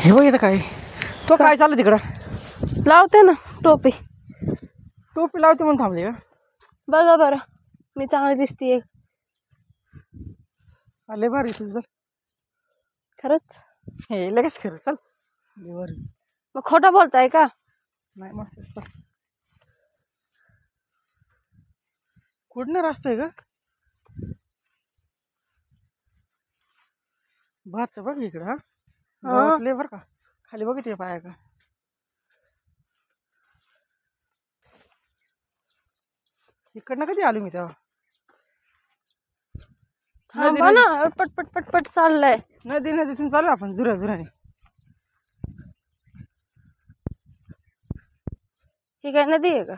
हे बघ इथं काय तो काय चाललं तिकडं लावते ना टोपी लावते म्हणून थांबली का बघा बरं मी चांगली दिसतीये लय भारी तुझं खरंच हे लगेच खरं चल लय भारी मग खोटं बोलताय का नाही मस्त चल कुठनं रस्ता आहे का भात बघ इकडं हा गावातले बरं का खाली बघितले पाया का इकडनं कधी आलो मी तेव्हा थांबा ना पटपट पटपट चाललंय नदीतून चालू आपण जुऱ्याने ही काय नदी आहे का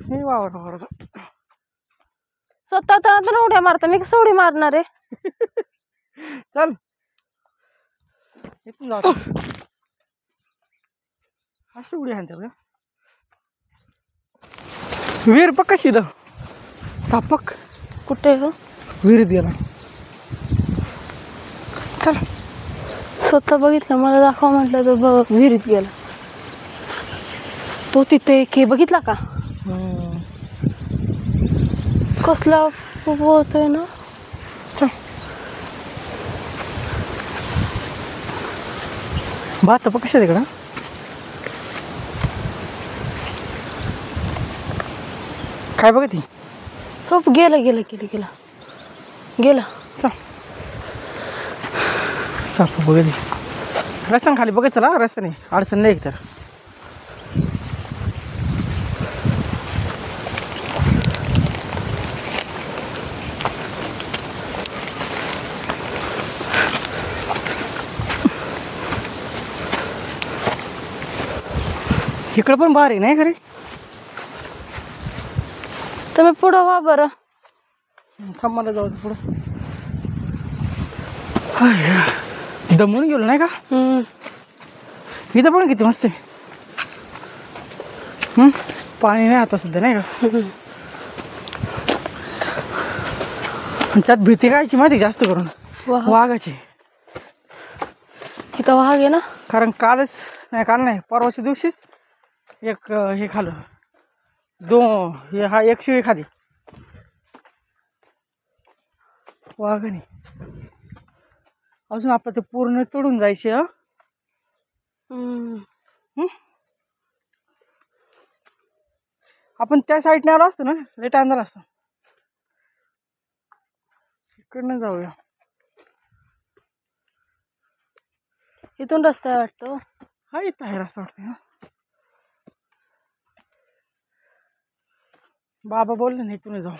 हे वावर स्वतः तर उड्या मारता मी कसं उडी मारणार आहे चल इथून जाऊ अशी उडी आणते बघ विहीर पक कशी इथं सापक कुठे हो विहिरीत गेला चल स्वतः बघितलं मला दाखवा म्हटलं तर विहिरीत गेला तो तिथे के बघितला का कसला पोहतोय ना चल भात पक कशा तिकडं काय बघ ती हो गेला गेला गेला गेला गेला चल साप बघ रस्त्याने खाली बघत चला रस्त्याने अडचण नाही एक तर इकडं पण भारी नाही खरे तुम्ही पुढं व्हा बरं थांब मला जाऊ पुढं दमून गेलो नाही का इथं पण किती मस्त आहे पाणी नाही आता सध्या नाही का त्यात भीती कायची माहिती जास्त करून वाघाची इथं वाघ आहे ना कारण काल नाही परवाच्या दिवशीच एक हे खाल्लं एक शिळी खाली वाघाने अजून आपलं ते पूर्ण तोडून जायचे आपण त्या साईडने आलो असतो ना लय टाइम झाला असतो इकडनं जाऊया इथून रस्ता आहे वाटतो हा इथं आहे रस्ता वाटतं बाबा बोलले ना इथून जाऊ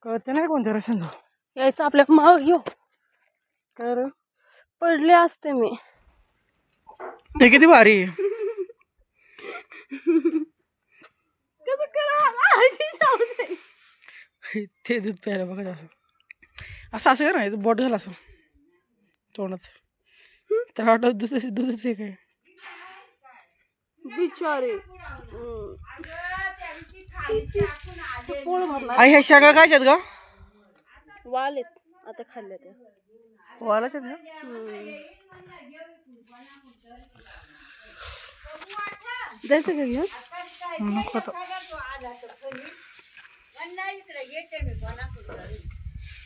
कळते नाही कोणत्या रस्त्याने जाऊ यायचं आपल्या माग घेऊ तर पडले असते मी हे किती भारी ते दूध प्यायला बघत असं कर ना बोट झालं असं तोंडात त्याला वाटत दूधच आहे काय बिचारे आई ह्या शाखा काय आहेत का वाल आता खाल्ले ते वालाच आहेत जायचं का घेऊन नको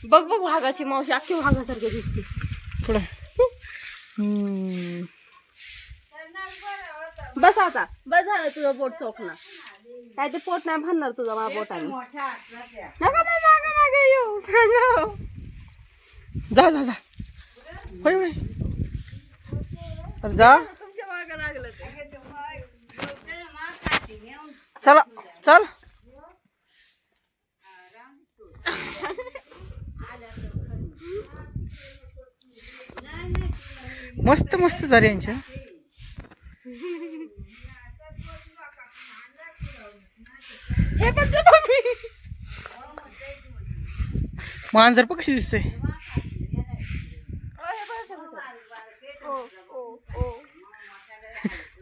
बघ बघ वाघाची मावशी अख्खी वाघासारखी दिसते पुढे बस आता बस झालं तुझं पोट चोखणार काय ते पोट नाही भरणार तुझं माझ्या पोटाने जा जा जा होय होय जा तुमच्या मागं लागलं चला चल मस्त मस्त झाले यांच्या हे पण मम्मी मांजर पण कशी दिसते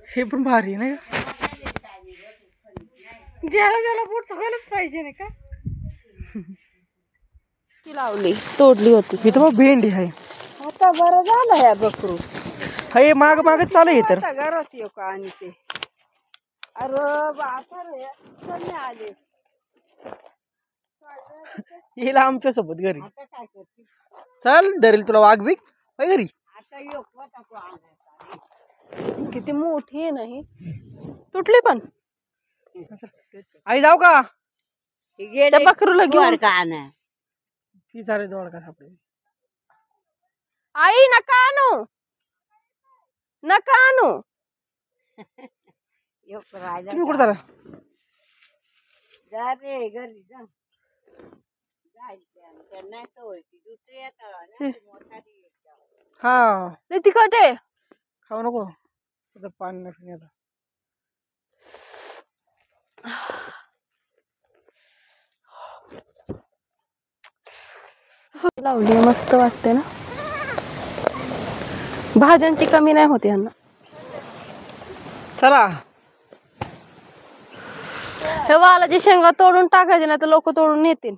हे पण भारी नाही ज्याला ज्याला पोट सगळंच पाहिजे नाही का ती लावली तोडली होती. इथं मग भेंडी आहे. आता बरं झालं या बकरू. हे माग मागच चालू आहे तर. आता घरात येऊ का आणि ते. अरे बापा रे कमी आले. हिला आमच्या सोबत घरी. आता काय करते? चल धरेल तुला वाघ बिग घरी. आता येऊ का तू आणायचा. किती मोठी आहे नाही तुटली पण. आई जाऊ का? त्या बकरूला घेऊन का आणा. ती झाले दोड का सापडे. आई नका आणू नका आणू. तुम्ही कुठं झाला? जा रे घरी जा. हा तिखट आहे खाऊ नको. पाणी नाही आता. लावली मस्त वाटते ना. भाज्यांची कमी नाही होती ह्यांना. चला हे वालाची शेंगा तोडून टाकायचे ना तर लोक तोडून नेतील.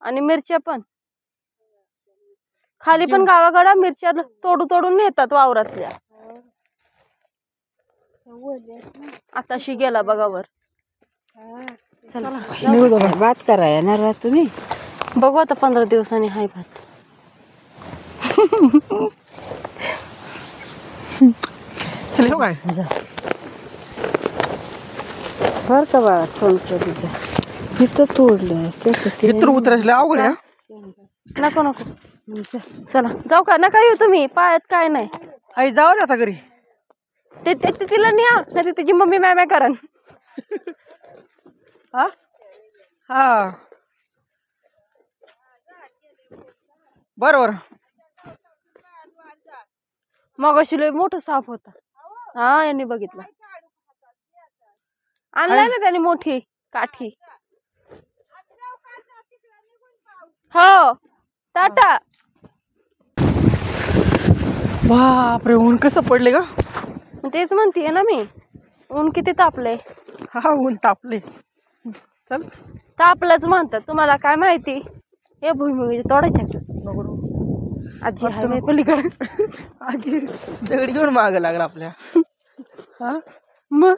आणि मिरच्या पण खाली पण गावाकडे मिरच्या तोडून नेतात वावरातल्या. आताशी गेला बघा वर. चला भात करा येणार तुम्ही. बघू आता 15 दिवसांनी हाय भात. काय बर का बाळा फोन करू. इथं तोडलं उतरायला अवघड आहे. नको नको. चला जाऊ का? नका येऊ तुम्ही. पायात काय नाही. आई जाऊ ना आता घरी. ते तिला न्या नाही तिची मम्मी मॅ करन. हा हा बरोबर. मग अशी लय मोठं साप होता. हा यांनी बघितलं. आणलाय ना त्याने मोठी काठी. हो टाटा. बापरे ऊन कसं पडले का. तेच म्हणतीये ना मी. ऊन किती तापलंय. हा ऊन तापले. चल तापलंच म्हणतात. तुम्हाला काय माहिती. हे भुईमुगाचे तोडायचे आजी हाय पलीकडे. आजी दगड घेऊन माग लागला आपल्या. हा मग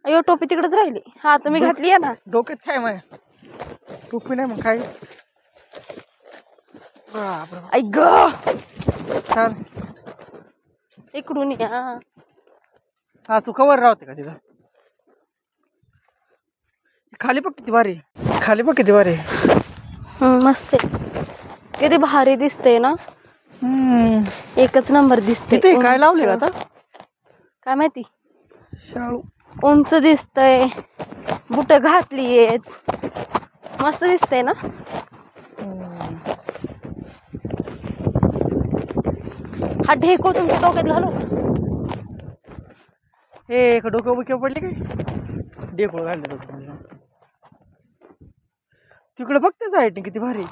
अयो टोपी तिकडेच राहिली. हा तुम्ही घातली आहे ना. डोक्यात काय माय टोपी नाही मग काय. ऐक ग चल इकडून या. हा तू कवर राहते का तिथं. खाली बघ किती भारी. खाली बघ किती भारी. मस्त आहे. किती भारी दिसते ना. एकच नंबर दिसते. काय लावले का आता काय माहिती. शाळू उंच दिसतय. बुट घातलीयेत. मस्त दिसतंय ना. हा ढेको तुमच्या डोक्यात घालू. हे डोकं बुक्या पडले काय. डेकोळ घालले डोक्यात. तिकडे बघते साईड किती भारी.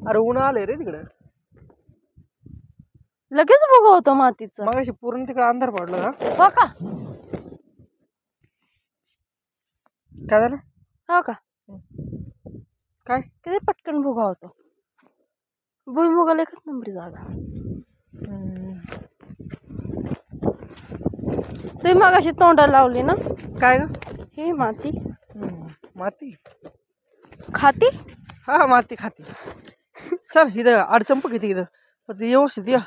अरे ऊन आलंय रे तिकडे. लगेच बघा होतं मातीचं. मग अशी पूर्ण तिकडे अंधार पडला का. हो का. काय झालं. हो का. काय किती पटकन भुगा होतो. भुईमुगाला एकच नंबरी जागा. तुम्ही मगाशी तोंडाला लावली ना. काय ग. हे माती. माती खाती. हा माती खाती. चल इथं अडचण पण किती इथं व्यवस्थित या.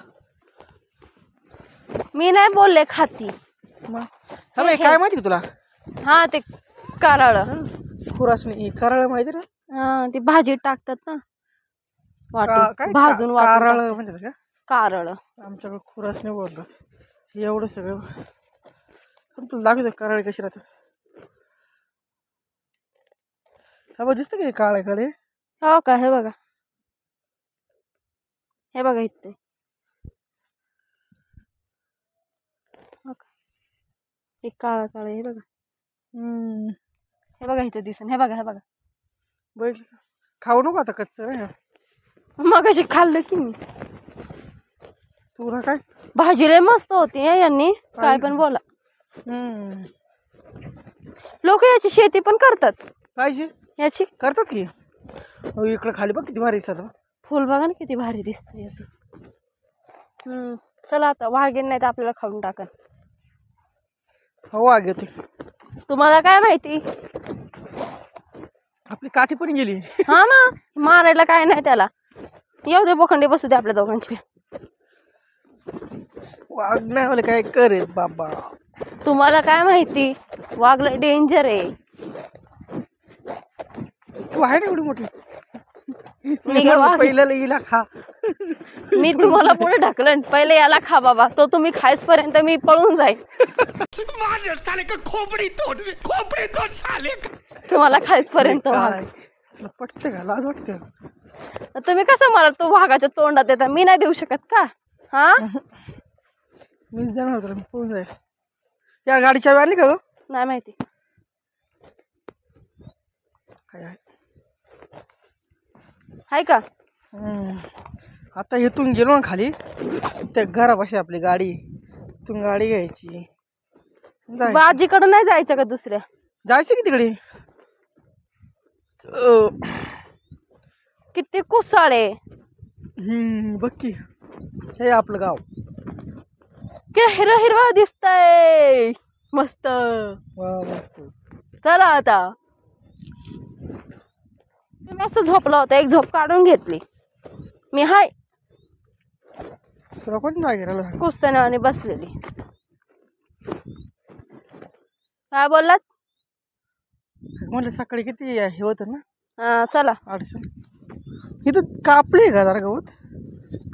मी नाही बोलले खाती. काय माहिती तुला. हा ते कारळ खुरासणी कारळ माहिती ना. हा ती भाजी टाकतात ना. भाजून कारळ म्हणतात का. कारळ आमच्याकडे खुरासणी बोलतात. एवढं सगळं पण तुला दाखवतो कारळे कशी राहतात. हा बघ दिसतं का काळे काळे. हो का. हे बघा. हे बघा इथे. हे काळा काळ. हे बघा. हे बघा इथे दिसन. हे बघा. हे बघा. बघितलं. खाऊ नको आता कच्चं. मग अशी खाल्लं की मी. तुला काय भाजी लय मस्त होती यांनी. काय पण बोला. लोक लोक याची शेती पण करतात. पाहिजे याची करतात की. इकडे खाली बघ किती भारी दिसतात. फुल बघा ना किती भारी दिसत याचं. चला आता वाघीण नाही तर आपल्याला खाऊन टाकन. हो वाघ येते. तुम्हाला काय माहिती आपली काठी पण गेली. हा ना मारायला काय नाही त्याला. येऊ दे बोखंडी बसू दे आपल्या दोघांची. वाघ नाही मला काय करेल बाबा. तुम्हाला काय माहिती वाघला डेंजर आहे. तू आहे ना एवढी मोठी. पहिलं हिला खा. मी तुम्हाला पुढे ढकलन. पहिले याला खा बाबा. तो तुम्ही खायच पर्यंत मी पळून जाईल. तुम्हाला खायच पर्यंत पटते का लाज वाटते. तुम्ही कसं मला तो वाघाच्या तोंडात देता. मी नाही देऊ शकत का. हा मी जाणार होतो पळून जाईल. यार गाडीच्या चावी आली का ग. नाही माहिती. आहे का. आता इथून गेलो ना खाली त्या घरापाशी आपली गाडी. इथून गाडी घ्यायची. आजीकडे नाही जायचं का दुसऱ्या. जायचं की तिकडे. किती कुसाळे. बघ की हे आपलं गाव. हिरवा हिरवा दिसतय मस्त. मस्त. चला आता. मस्त झोपला होता. एक झोप काढून घेतली मी. हाय तुला कोण जागे कुस्त्याने बसलेली. काय बोललात. म्हणलं सकाळी किती हे होतं ना. हा चला. अडचण इथं कापले का जरा गवत.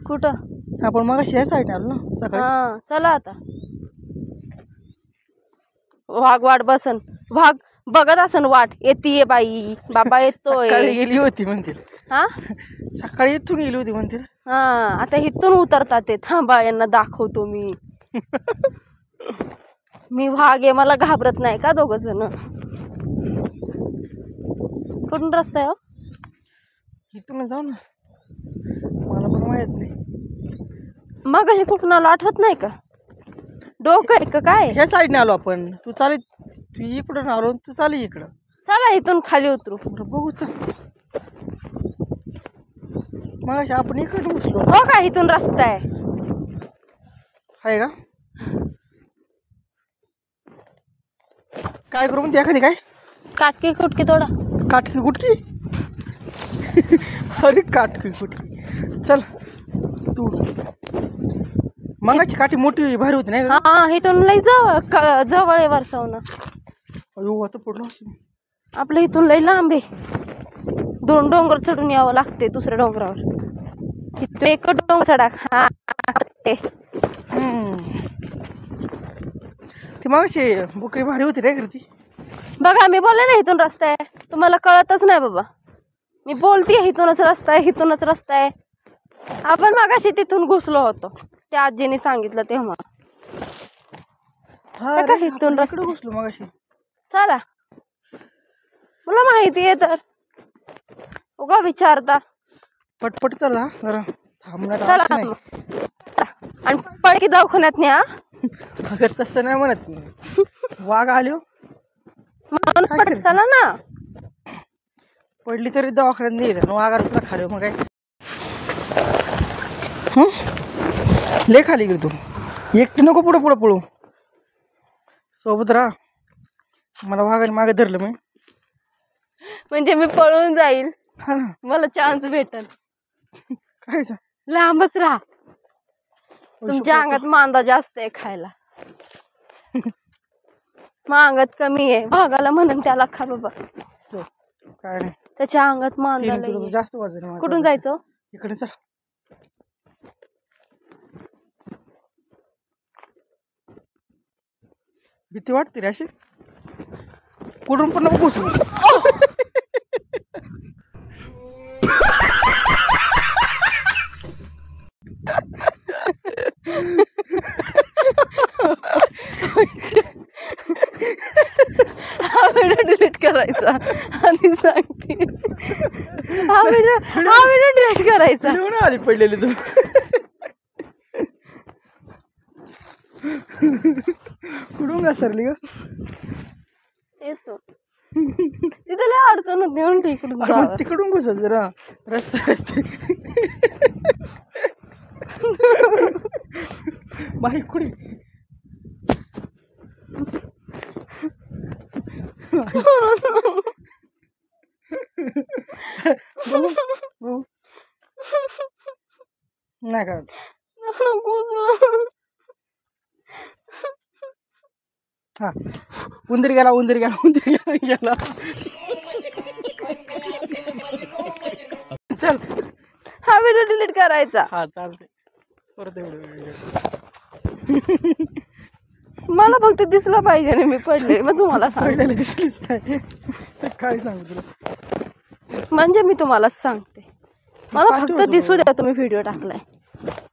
कुठं आपण मग या साईडने आलो ना सकाळी. हा चला आता. वाघ वाट बसन. वाघ बघत असन वाट. येतीये बाई बाबा येतोय. सकाळी गेली होती म्हणतील. हा सकाळी इथून गेली होती म्हणतील. हा आता इथून उतरतात ते. थांबा यांना दाखवतो मी. मी वाघ आहे मला घाबरत नाही का दोघ जण. कुठून रस्ता आहे हो. इथून जाऊ ना. मला पण माहित नाही. मग अशी कुठून आलो आठवत नाही का. डोकं आहे का काय. ह्या साईडने आलो आपण. तू चालेल. तू इकडून आलो तू चालेल इकडं. चला इथून खाली उतरू. बघू चल. मग आपण इकडे घुसलो. हो का इथून रस्ता आहे का. काय करू म्हणते एखादी काय. काटकी कुटकी थोडा. काटकी कुटकी. अरे काटकी कुटकी. चल तू. मगाची काठी मोठी भारी होती नाही. हा इथून लई जवळ आहे वरसावनं. अयो आता पडलो असं. आपलं इथून लई लांब आहे. 2 डोंगर चढून यावं लागते दुसऱ्या डोंगरावर. इथं एक डोंगर चढा. हा ती मगाशी बुकरी भारी होती नाही करती. बघा मी बोलले ना इथून रस्ता आहे. तुम्हाला कळतच नाही बाबा. मी बोलते इथूनच रस्ता आहे इथूनच रस्ता आहे. आपण मगाशी तिथून घुसलो होतो. त्या आजीने सांगितलं तेव्हा. इथून रस्ता घुसलो मगाशी. चला मला माहिती आहे तर उगा विचारता. पटपट चला जरा थांबणार. चला आणि पडकी दवाखान्यात न्या. अगं तसं नाही म्हणत. वाघ आलो म्हणून चला ना. पडली तरी दवाखान्यात नेईल. वाघाला तुला खाली मग काय. ले खाली गेली तू. एकटी नको पुढं पुढं पळू. सोबत राहा. मला वाघाने मागे धरलं मी. म्हणजे मी पळून जाईल. हा ना मला चान्स भेटल. काय लांबच राहा. तुमच्या अंगात मांदा जास्त आहे खायला. अंगात कमी आहे. भागाला म्हणून त्याला खा बाबा. काय नाही त्याच्या अंगात मांदा जास्त वजन. कुठून जायचं इकडे चल. भीती वाटते रे अशी. कुठून पण नको घुसू. हा व्हिडिओ डिलीट करायचा आणि सांगते. हा व्हिडिओ डिलीट करायचा. आली पडलेली तू. कुठून घसरली ग. येतो तिथे लय अडचण होती म्हणून तिकडून जावं. तिकडून घुसत जरा रस्ते रस्ते बाई कुठे नाही का हा उंदीर गेला उंदीर गेला उंदीर गेला चल हा व्हिडिओ डिलीट करायचा. हा चालते परत एवढं मला फक्त दिसलं पाहिजे ना मी पडले मग तुम्हाला सांगते. दिसलीच नाही काय सांगू तुला म्हणजे मी तुम्हालाच सांगते मला फक्त दिसू द्या तुम्ही व्हिडिओ टाकलाय.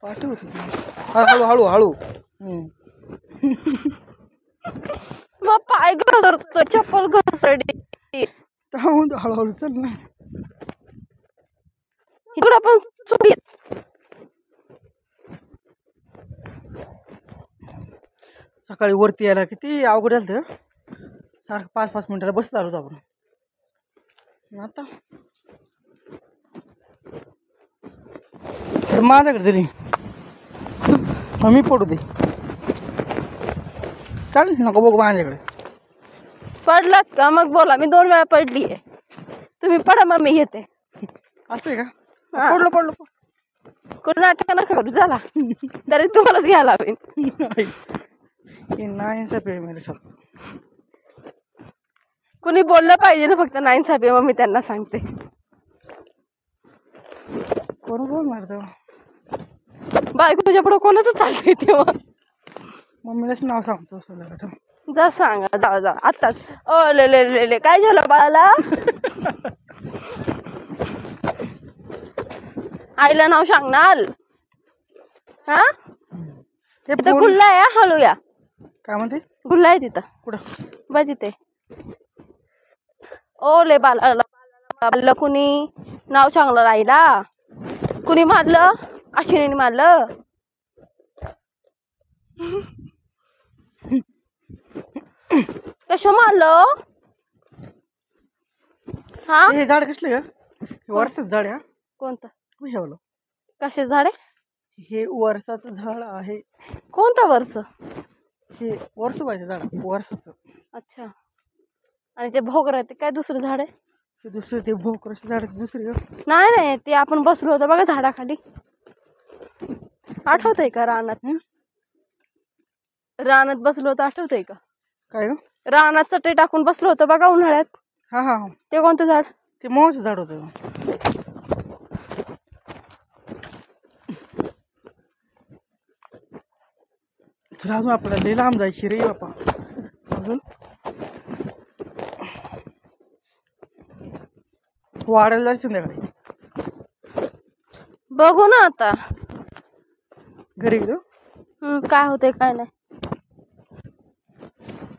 पाठव हळू हळू हळू मग पाय घसरतो चप्पल घसरली हळूहळू चल ना इकडं पण सोडी. सकाळी वरती यायला किती अवघड झालं सारखं 5-5 मिनिटाला बस चालू होतो आपण. आता माझ्याकडे तरी मी पडू दे चाल नको बघ माझ्याकडे. पडलात का मग बोला मी 2 वेळा पडली आहे तुम्ही पडा मग मी येते. असं आहे का पडलो पडलो कोण नाटक नका करू झाला तरी तुम्हालाच घ्यायला हवी. नाही मेरे सर कुणी बोललं पाहिजे ना फक्त नाही साहेब मग मी त्यांना सांगते. कोण बोलणार तेव्हा बायकोच्या पुढं कोणाच चाललंय तेव्हा मम्मीलाच नाव सांगतो असं जा सांगा जा जा आत्ताच. ओ ले ले ले ले काय झालं बाळाला आईला नाव सांगणार हा तिथं गुल्ला आहे हळू या काय म्हणते गुल्ला आहे तिथं कुठं बज इथे. ओ ले बाळाला कुणी नाव चांगलं राहिला कुणी मारलं अश्विनीने मारलं. कसं मारलं हा हे झाड कसले का वर्षाच झाड आहे. कोणतं ठेवलं कसे झाड आहे हे वर्षाचं झाड आहे. कोणतं वर्ष हे वर्सोबाचं झाड वर्षाचं. अच्छा आणि ते भोगर ते काय दुसरं झाड आहे ते दुसरं ते भोकराचं झाड दुसरी नाही नाही ते आपण बसलो होतो बघा झाडाखाली आठवतंय का रानात रानात बसलो होतो आठवतंय का काय रानात चटई टाकून बसलो होतो बघा उन्हाळ्यात. हा हा ते कोणतं झाड ते मोहाचं झाड होतं. तर अजून आपल्याला लई लांब जायची रे बापा अजून वाढायला जायचं संध्याकाळी बघू ना आता घरी गेलो काय होतंय काय नाही.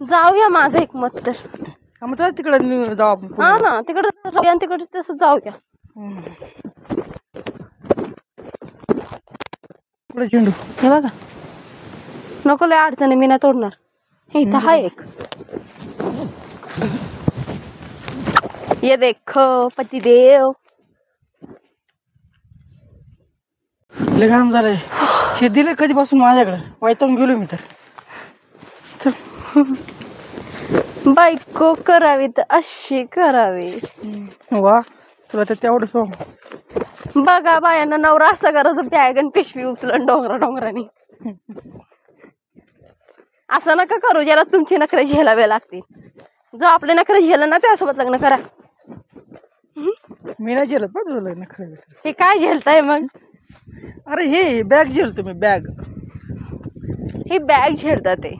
जाऊया माझं एक मत तर मग तिकडे जाऊ आपण हा ना तिकडे तिकडे तसं जाऊया. पुढे चेंडू हे बघा नको लय अडचण मी नाही तोडणार. हे इथं हा एक ये देखो पतिदेव लय घाम झालंय. हे दिलं कधीपासून माझ्याकडे वैतागून गेलो मी तर. बायको करावी तर अशी करावी. वा तुला तर तेवढंच बघा बायांना नवरा असा करायचं बॅग आणि पिशवी उचलन डोंगराने. असं नका करू ज्याला तुमची नखरे झेलावे लागतील. जो आपले नखरे झेल ना त्यासोबत लग्न करा. मी नाही झेलत पण तुला लग्न खरं. हे काय झेलताय मग अरे हे बॅग झेलतो मी बॅग. हे बॅग झेलतात ते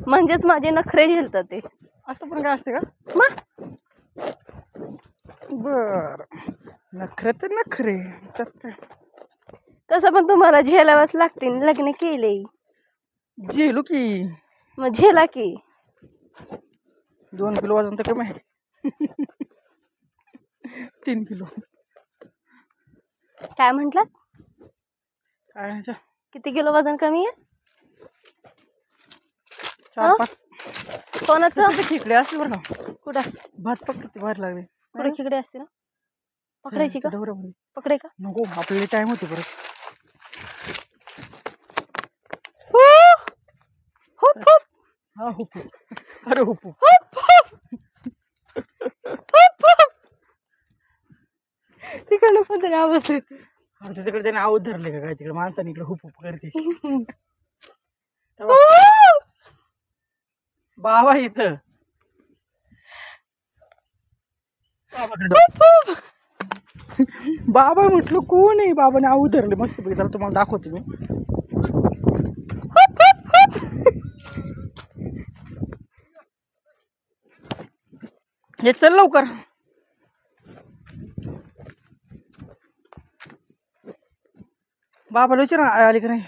म्हणजेच माझे नखरे झेलतात ते. असं पण काय असते का मग बर नखरे तर नखरे तसं पण तुम्हाला झेलावंच लागतील लग्न केले. झेलू की मग झेला की 2 किलो वजन तर कमी आहे. 3 किलो काय म्हंटल काय किती किलो वजन कमी आहे 4-5 कोणाचं खेकडे असते बरं का. कुठं भात पकडते भारी लागले. कुठे खेकडे असते ना पकडायची का डवरामध्ये. पकडे का नको आपल्याला टाइम होते परत. हुप हुप हा हुप. अरे हुप. तिकडनं पण तरी आवाज येते. आमच्या तिकडे त्याने आवाज धरले का काय तिकडे माणसाने इकडे हुप हुप करते. बाबा इथं बाबा म्हटलं कोण आहे. बाबाने आवाज धरले मस्त पैकी. जरा तुम्हाला दाखवते मी. हे चल लवकर. बाबाला विचार आली का नाही.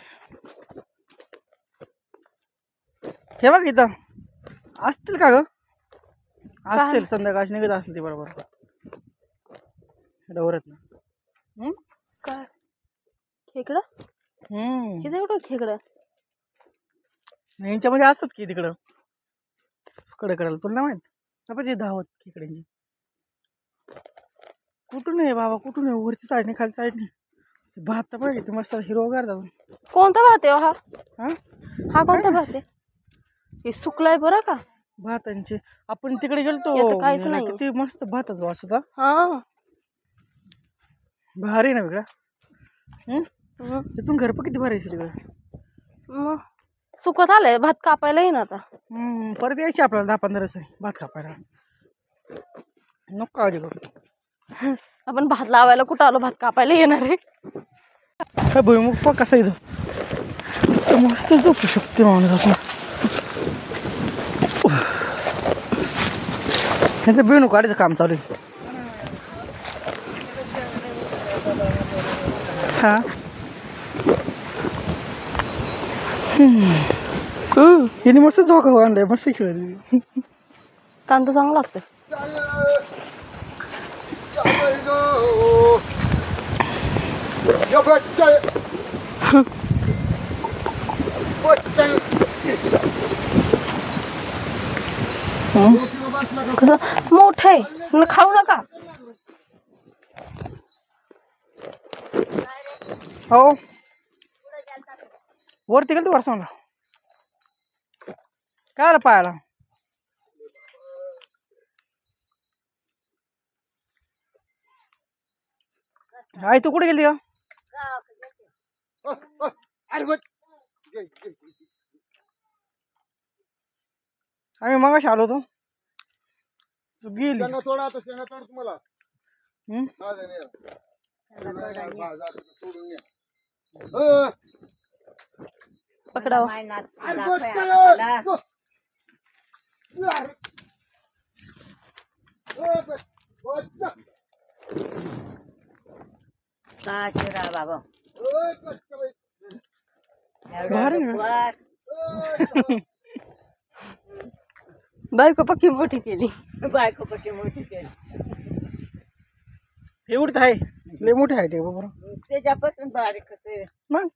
हे बघ इथं असतील का ग. असतील संध्याकाळची निघत असतील ते बरोबर डवरत ना. काय खेकडं किती एवढं खेकडं यांच्यामध्ये असतात की तिकडं कडे कडेला. तुला नाही माहित आपण धावत खेकड्यांची. कुठून आहे बाबा कुठून आहे. वरची साईडने खाली साईडने भात तर पाहिजे ते मस्त हिरवगार जाऊन. कोणता भात आहे हा हा हा कोणता भात आहे. हे सुकलाय बरं का भातांचे. आपण तिकडे गेलतो याचं काहीच नाही. किती मस्त भाताचा वास होता. हा भारी ना वेगळा. तिथून घर पण किती भारी आहे तिकडे. मग सुकत आलंय भात कापायला येईन आता. परत यायचे आपल्याला 10-15 भात कापायला. नको काळजी करू. आपण भात लावायला कुठं आलो भात कापायला येणार आहे. काय भुईमुग पा कसा इथं मस्त झोपू शकते माणूस आपण. त्यांचं भुईमुग काढायचं काम चालू आहे. हा यांनी मस्त झोका आणलाय मस्त खेळत. कांदा चांगला लागतोय. मोठ आहे खाऊ नका. हो वरती गेल तू वरसावला काय आलं पायाला. आई तू कुठे गेली का. आम्ही मगाशी आलो होतो. तू गेली. तुम्हाला पकडाव बाबा बायको पक्की मोठी केली. बायको पक्की मोठी केली. एवढी आहे लय मोठी आहे ते बरोबर. त्याच्यापासून बारीक होते. मग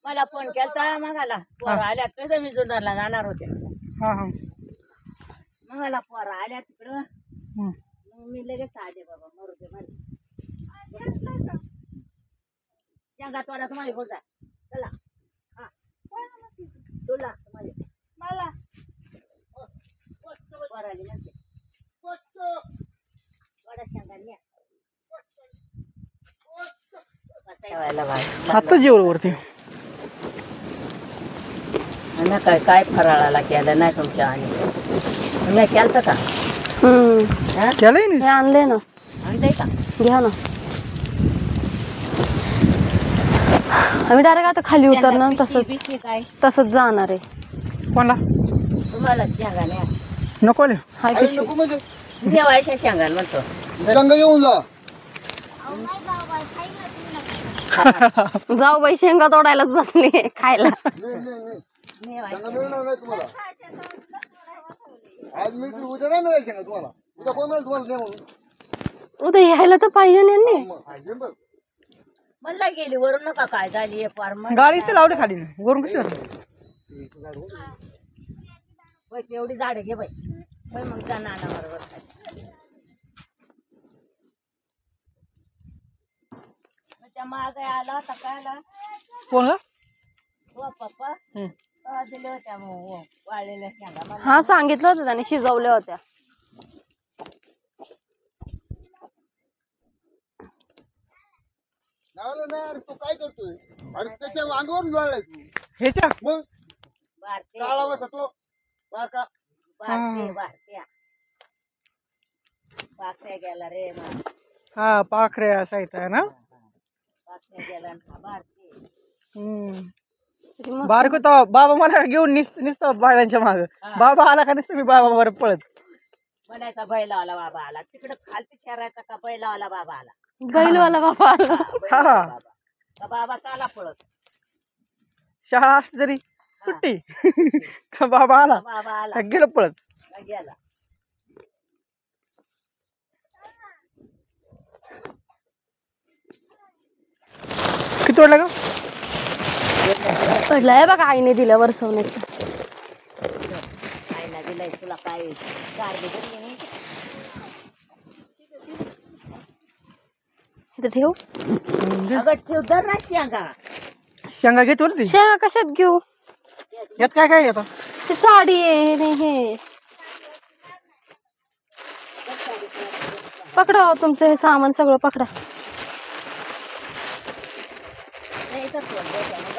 मला फोन केला मगाला पोरं आल्या कसं मी जुन्नरला जाणार होते. हा हा मग मला पोरं आल्या तिकडं मग मी लगेच आले बाबा मरू दे मला शेंगा तोडा तुम्हाला बोल जा चला हा तुला मला पोराली नसते थोडा शेंगा न्या आता जेवढ वरती काय काय फराळाला केलं नाही तुमच्या आणि मी केलं का केलंय ना. आणले ना आणलंय का घ्या ना. आम्ही डायरेक्ट आता खाली उतरणार तसंच जाणार आहे. कोणला तुम्हाला शेंगा न्या नको आले. हाय पिशवी. जेवायच्या शेंगा म्हणतो शेंगा येऊन जा. जाऊ बाई शेंगा तोडायलाच बसली खायला. शेंगा मिळणार नाही तुम्हाला. आज मिळतील उद्या नाही मिळायची शेंगा तुम्हाला. उद्या कोण मिळेल तुम्हाला नाही म्हणून. उद्या यायला तर पाहिजे ना यांनी. म्हणला गेली वरून नका काय झाली फार गाडीच लावली खाली वरून कशी बाई तेवढी झाडं घे बाई बाई मग त्या नाना बरोबर खाली मग त्या मागे आला होता काय आला कोण हो पप्पा दिले होत्या मग वाळलेल्या शेंगा मला हा सांगितलं होतं त्याने शिजवल्या होत्या. लागलं ना यार, तू काय करतोय? अरे त्याच्या अंगावरून लोळलाय तू. ह्याच्या मग भारते काळा होता तो बारका. भारत्या पाखऱ्या गेला रे ना हा पाखऱ्या साहित आहे ना. पाखऱ्या गेला ना भारते किती मस्त. बारक होता बाबा मला घेऊन निसतं बायलांच्या माग. बाबा आला का नुसतं मी बाबा वर पळत. म्हणायचा बैलावाला बाबा आला तिकडे खालती खेळायचा का बैलावाला बाबा आला बैलवाला बाबा आला. हा का बाबा चाला पळत शाळा असली तरी सुट्टी का बाबा आला बाबा आला का गेलं पळत. का गेला किती वाटलं का पडलाय बघा आईने दिल्या वरसवण्याच्या. आईला दिलाय तुला काय गारबी घेतली नाही इथं ठेव. अगं ठेव दर ना शेंगा शेंगा घेतो ती शेंगा कशात घेऊ? यात काय काय येतं. ती साडी आहे हे नाही हे. पकडा हो तुमचं हे सामान सगळं पकडा. नाही तर कोण द्यायचं मग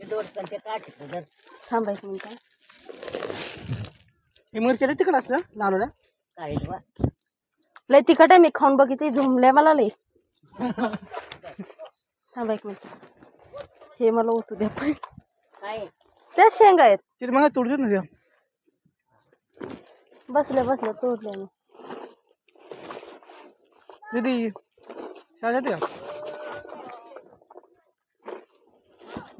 ते दोडकन ते काढते जर थांबा एक मिनिट. ही मिरची तिकडं असलं लावलेल्या. काय बा लय तिखट आहे मी खाऊन बघितली झोंबल्या मला लय. थांबा एक मिनिट. हे मला ओतू द्या पण. काय त्या शेंगा आहेत. तिथे मग तोडतो ना त्या. बसले बसले तोडले मी. दीदी शाळा जाते का.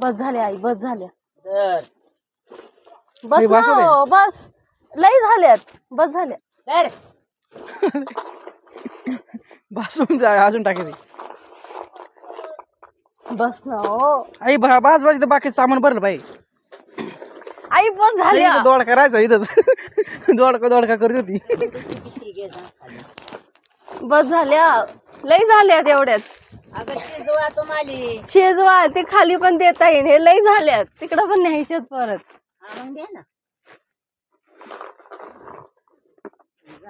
बस झाले आई बस झाल्या. दर बस हे बस ना हो, बस लय झाल्यात बस झाल्या. दर भासून जा अजून टाकायचे. बस ना हो आई बाज बाज बाकी सामान भरलं बाई. आई बस झाल्या. दोड करायचा इथंच दोडका करत होती. किती घे जा खाली बस झाल्या लय झाल्यात एवढ्यात. अगं शिजवा तुम्हाला शेजवा ते खाली पण देता येईल. हे लय झाल्यात तिकडं पण न्यायच्यात परत. हा मग दे ना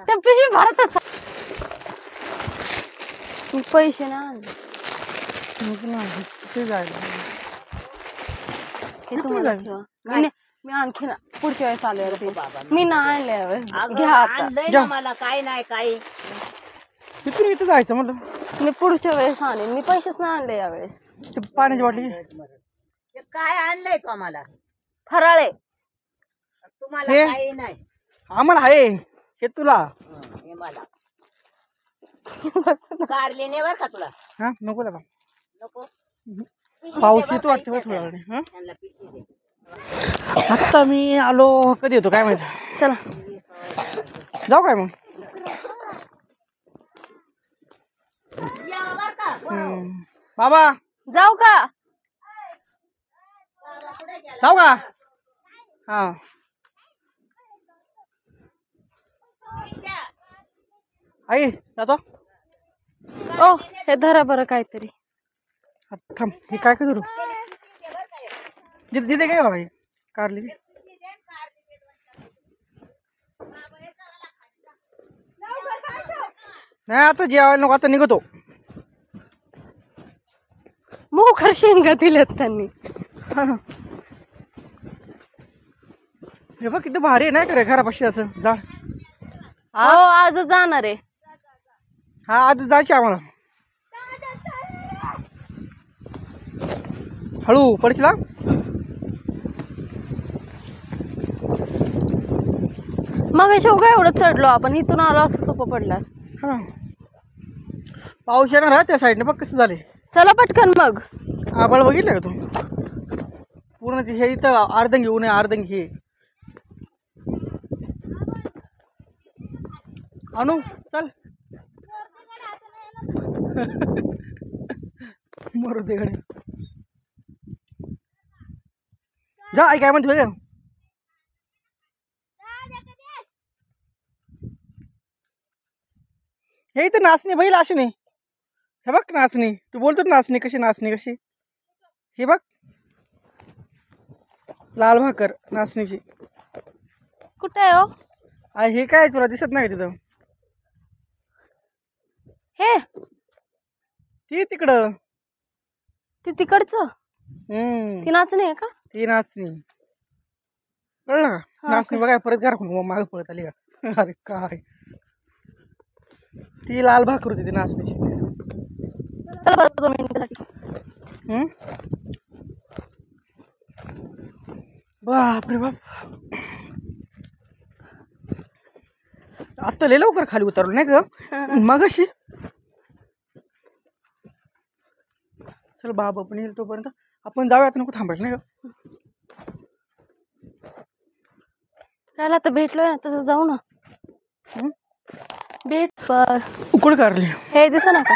त्या पिशवी भरतच. मी पैसे ना आणले. ते जायला हे तुम्हाला ठेवा. मी आणखी ना पुढच्या वेळेस आल्यावर मी ना आणल्या वेळेस घ्या आता. आणलंय ना मला काय नाही काय तिथून इथं जायचं म्हटलं. मी पुढच्या वेळेस आणेन. मी पैसेच ना आणले यावेळेस. ते पाण्याची बाटली ते काय आणलंय का मला फराळे तुम्हाला हे? काही नाही आम्हाला आहे हे तुला. हे मला कारले नाही बर का तुला हा नको लागा. नको पाऊस येतो वाटतं थोडा वेळ. हा त्यांना पिशवी दे आता मी आलो कधी येतो काय माहिती. चला जाऊ काय मग. या बर का बाबा जाऊ का? जाऊ का. हा आई जातो. ओ हे धरा बरं काहीतरी. थांब हे काय करू. तिथे काय बाबा कारली. नाही आता जेवायला नको आता निघतो. मोखर शेंगा दिल्यात त्यांनी. हे बघ किती भारी आहे नाही करे घरापाशी असं झाड. हो आज जाणार आहे. हा आज जायचे आम्हाला. हळू पडशीला. मग शेवगा एवढं चढलो आपण इथून आलो असं सोपं पडलं असतं. हा पाऊस येणार आहे त्या साईडने बघ कसं झाले. चला पटकन मग. आबाळ बघितलं का तू पूर्ण हे इथं अर्धंगी ऊन आहे अर्धंगी हे. आणू चल मरू दे गड्या. जा आई काय म्हणते बघ. हे तर नाचणी बैल अशी नाही. हे बघ नाचणी तू बोलतो नाचणी कशी हे बघ लाल भाकर नाचणीची. कुठे आहे हो हे काय तुला दिसत नाही तिथं. हे ती तिकडं ते तिकडचं ती नाचणी आहे का? ती नाचणी कळलं का? हा, नाचणी बघाय परत घराकडून मागे पळत आली का. अरे काय ती लाल भाकर होती ती नाचणीची. चला बरं 2 मिनिटासाठी. बापरे बाप आता लय लवकर खाली उतरलो नाही ग मगाशी. चल बाबा पण येईल तोपर्यंत आपण जाऊया. आता नको थांबायला नाही ग. काय आता भेटलोय ना तसं जाऊ ना. भेट पर उकड कारली हे दिसा ना का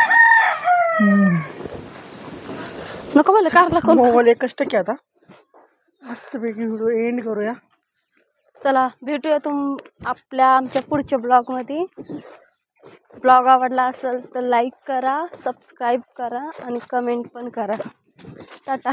नको मला कारला कोण. मोबाईल 1% आता मस्तपैकी व्हिडिओ एंड करूया. चला भेटूया आमच्या पुढच्या ब्लॉग मध्ये. ब्लॉग आवडला असेल तर लाईक करा, सबस्क्राईब करा आणि कमेंट पण करा. टाटा.